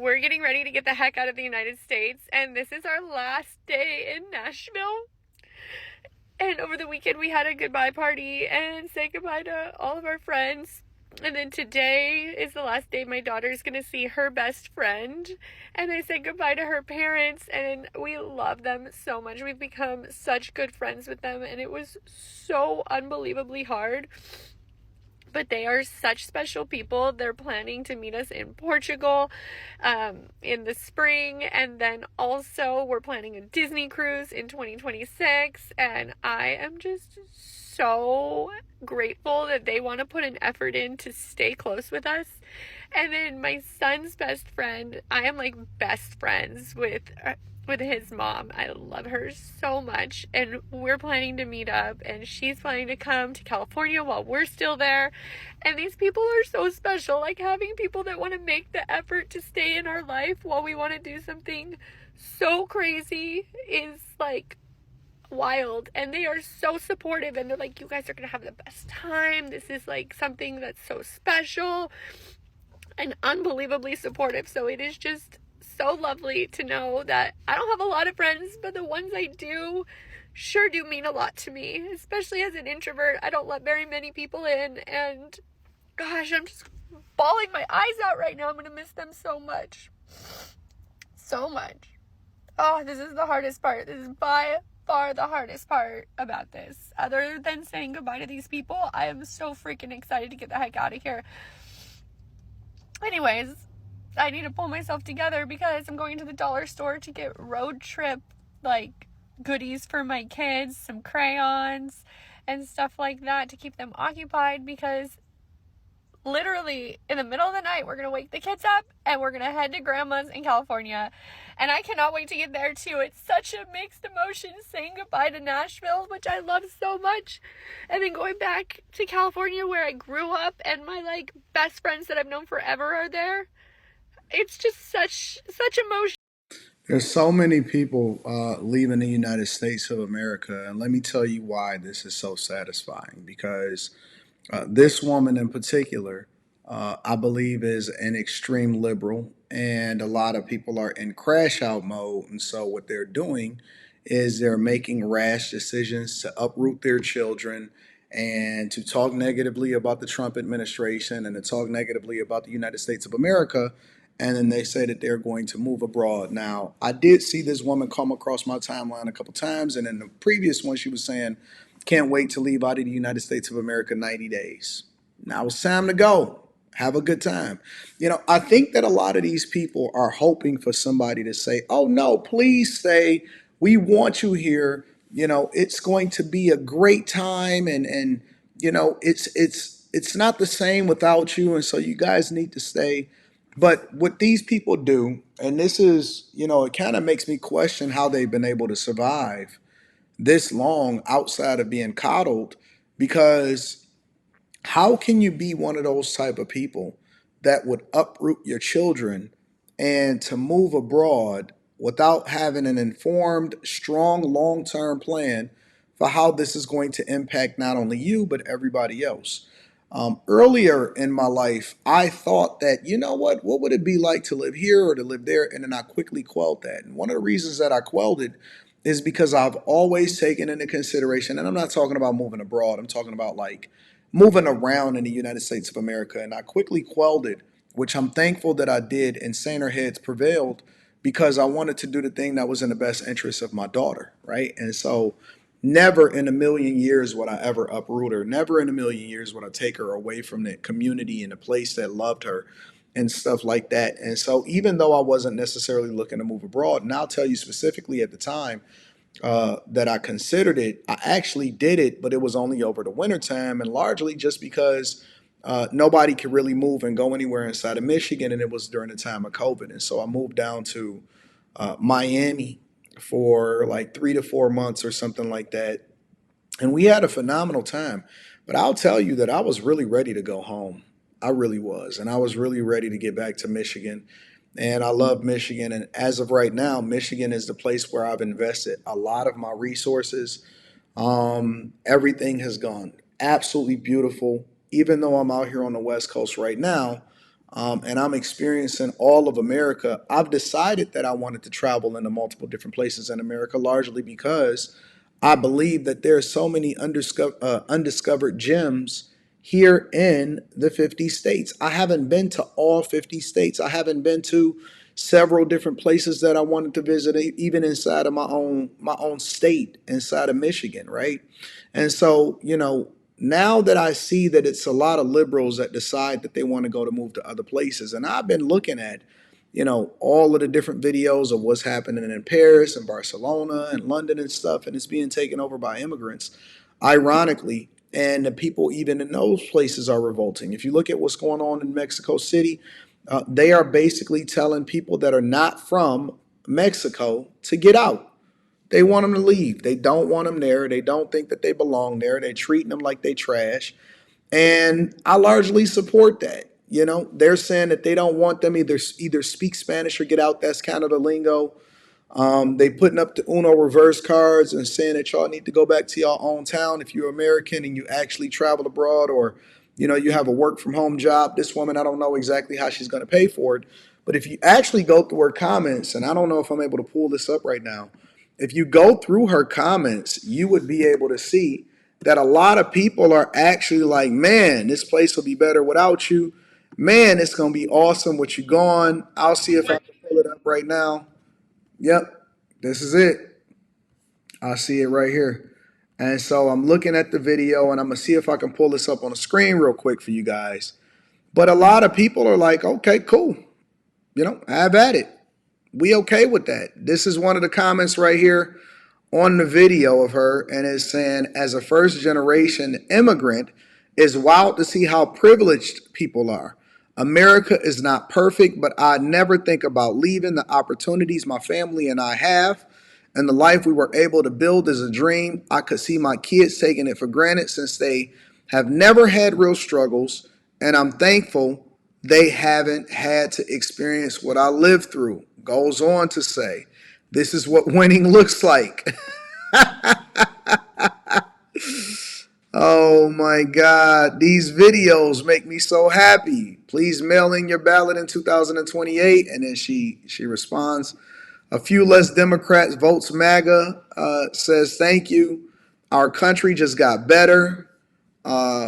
we're getting ready to get the heck out of the United States, and this is our last day in Nashville. And over the weekend, we had a goodbye party and said goodbye to all of our friends. And then today is the last day my daughter's going to see her best friend. And I said goodbye to her parents, and we love them so much. We've become such good friends with them, and it was so unbelievably hard. But they are such special people. They're planning to meet us in Portugal in the spring. And then also, we're planning a Disney cruise in 2026. And I am just so grateful that they want to put an effort in to stay close with us. And then my son's best friend, I am like best friends with his mom. I love her so much, and we're planning to meet up, and she's planning to come to California while we're still there. And these people are so special. Like, having people that want to make the effort to stay in our life while we want to do something so crazy is like wild. And they are so supportive, and they're like, you guys are gonna have the best time. This is like something that's so special, and unbelievably supportive. So it is just so lovely to know that I don't have a lot of friends, but the ones I do sure do mean a lot to me, especially as an introvert. I don't let very many people in, and gosh, I'm just bawling my eyes out right now. I'm gonna miss them so much. So much. Oh, this is the hardest part. This is by far the hardest part about this. Other than saying goodbye to these people, I am so freaking excited to get the heck out of here. Anyways, I need to pull myself together because I'm going to the dollar store to get road trip, like, goodies for my kids, some crayons and stuff like that to keep them occupied, because literally in the middle of the night, we're going to wake the kids up and we're going to head to grandma's in California. And I cannot wait to get there too. It's such a mixed emotion saying goodbye to Nashville, which I love so much, and then going back to California where I grew up and my like best friends that I've known forever are there. It's just such emotion. There's so many people leaving the United States of America, and let me tell you why this is so satisfying. Because this woman in particular, I believe, is an extreme liberal, and a lot of people are in crash out mode. And so, what they're doing is they're making rash decisions to uproot their children and to talk negatively about the Trump administration and to talk negatively about the United States of America. And then they say that they're going to move abroad. Now, I did see this woman come across my timeline a couple times, and in the previous one, she was saying, "Can't wait to leave out of the United States of America 90 days." Now it's time to go. Have a good time. I think that a lot of these people are hoping for somebody to say, "Oh no, please stay. We want you here. It's going to be a great time, and it's not the same without you, and so you guys need to stay." But what these people do, and this is, it kind of makes me question how they've been able to survive this long outside of being coddled, because how can you be one of those type of people that would uproot your children and to move abroad without having an informed, strong, long-term plan for how this is going to impact not only you but everybody else? Earlier in my life, I thought that, what would it be like to live here or to live there? And then I quickly quelled that. And one of the reasons that I quelled it is because I've always taken into consideration, and I'm not talking about moving abroad, I'm talking about like moving around in the United States of America. And I quickly quelled it, which I'm thankful that I did, and saner heads prevailed, because I wanted to do the thing that was in the best interest of my daughter, right? And so never in a million years would I ever uproot her. Never in a million years would I take her away from the community and the place that loved her and stuff like that. And so even though I wasn't necessarily looking to move abroad, and I'll tell you specifically at the time that I considered it, I actually did it, but it was only over the wintertime, and largely just because nobody could really move and go anywhere inside of Michigan, and it was during the time of COVID. And so I moved down to Miami for like 3 to 4 months or something like that. And we had a phenomenal time. But I'll tell you that I was really ready to go home. I really was. And I was really ready to get back to Michigan. And I love Michigan. And as of right now, Michigan is the place where I've invested a lot of my resources. Everything has gone absolutely beautiful. Even though I'm out here on the West Coast right now, and I'm experiencing all of America, I've decided that I wanted to travel into multiple different places in America, largely because I believe that there are so many undiscovered gems here in the 50 states. I haven't been to all 50 states. I haven't been to several different places that I wanted to visit, even inside of my own state, inside of Michigan, right? And so, now that I see that it's a lot of liberals that decide that they want to go to move to other places, and I've been looking at, all of the different videos of what's happening in Paris and Barcelona and London and stuff, and it's being taken over by immigrants, ironically. And the people even in those places are revolting. If you look at what's going on in Mexico City, they are basically telling people that are not from Mexico to get out. They want them to leave. They don't want them there. They don't think that they belong there. They're treating them like they trash. And I largely support that. They're saying that they don't want them either speak Spanish or get out. That's kind of the lingo. They putting up the Uno reverse cards and saying that y'all need to go back to your own town if you're American and you actually travel abroad, or you have a work from home job. This woman, I don't know exactly how she's going to pay for it, but if you actually go through her comments, and I don't know if I'm able to pull this up right now, if you go through her comments, you would be able to see that a lot of people are actually like, man, this place will be better without you. Man, it's going to be awesome with you gone. I'll see if I can pull it up right now. Yep, this is it. I see it right here. And so I'm looking at the video and I'm going to see if I can pull this up on the screen real quick for you guys. But a lot of people are like, okay, cool. Have at it. We okay with that. This is one of the comments right here on the video of her, and is saying, as a first generation immigrant, it's wild to see how privileged people are. America is not perfect, but I never think about leaving. The opportunities my family and I have and the life we were able to build is a dream. I could see my kids taking it for granted since they have never had real struggles, and I'm thankful they haven't had to experience what I lived through. Goes on to say, this is what winning looks like. Oh my God, these videos make me so happy. Please mail in your ballot in 2028. And then she responds, a few less Democrats votes MAGA, says thank you. Our country just got better.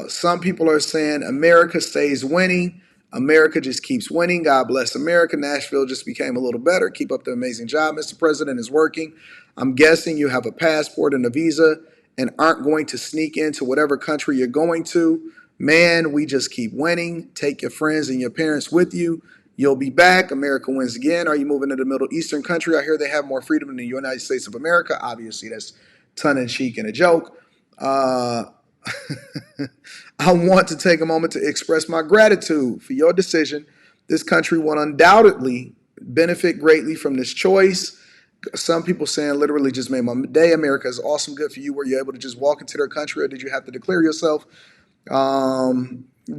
Some people are saying America stays winning. America just keeps winning. God bless America. Nashville just became a little better. Keep up the amazing job. Mr. President is working. I'm guessing you have a passport and a visa and aren't going to sneak into whatever country you're going to. Man, we just keep winning. Take your friends and your parents with you. You'll be back. America wins again. Are you moving to the Middle Eastern country? I hear they have more freedom than the United States of America. Obviously, that's tongue in cheek and a joke. Uh, I want to take a moment to express my gratitude for your decision. This country will undoubtedly benefit greatly from this choice. Some people saying literally just made my day. America is awesome, good for you. Were you able to just walk into their country, or did you have to declare yourself?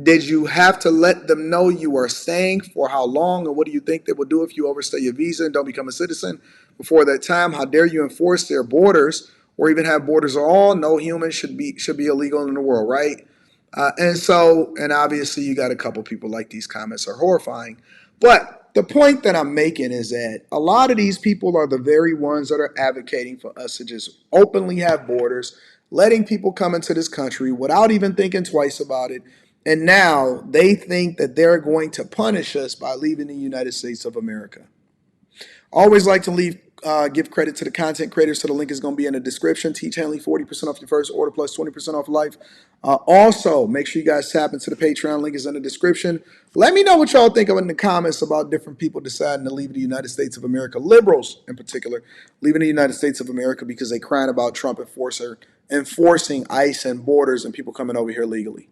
Did you have to let them know you are staying for how long, and what do you think they will do if you overstay your visa and don't become a citizen before that time? How dare you enforce their borders or even have borders at all? No human should be illegal in the world, right? And obviously you got a couple people like these comments are horrifying. But the point that I'm making is that a lot of these people are the very ones that are advocating for us to just openly have borders, letting people come into this country without even thinking twice about it. And now they think that they're going to punish us by leaving the United States of America. Always like to give credit to the content creators, so the link is going to be in the description. Teach Henley 40% off your first order plus 20% off life. Also, make sure you guys tap into the Patreon. Link is in the description. Let me know what y'all think of in the comments about different people deciding to leave the United States of America. Liberals, in particular, leaving the United States of America because they crying about Trump enforcing ICE and borders and people coming over here legally.